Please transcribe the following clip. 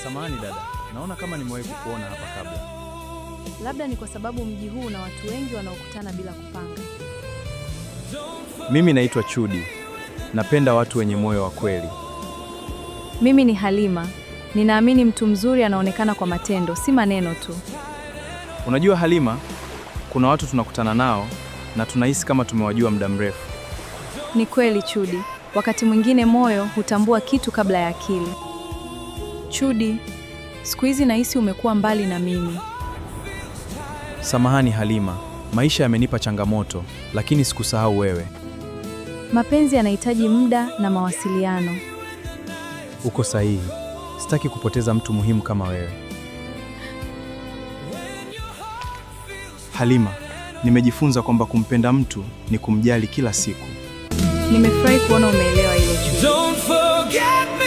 Samahani dada, naona kama nimewahi kukuona hapa kabla. Labda ni kwa sababu mji huu una watu wengi wanaokutana bila kupanga. Mimi naitwa Chudi. Napenda watu wenye moyo wa kweli. Mimi ni Halima. Ninaamini mtu mzuri anaonekana kwa matendo, si maneno tu. Unajua Halima, kuna watu tunakutana nao na tunahisi kama tumewajua muda mrefu. Ni kweli Chudi. Wakati mwingine moyo hutambua kitu kabla ya akili. Chudi, siku hizi nahisi umekuwa mbali na mimi. Samahani Halima, maisha yamenipa changamoto, lakini sikusahau wewe. Mapenzi yanahitaji muda na mawasiliano. Uko sahihi. Sitaki kupoteza mtu muhimu kama wewe. Halima, nimejifunza kwamba kumpenda mtu ni kumjali kila siku. Nimefurahi kuona umeelewa hilo Chudi.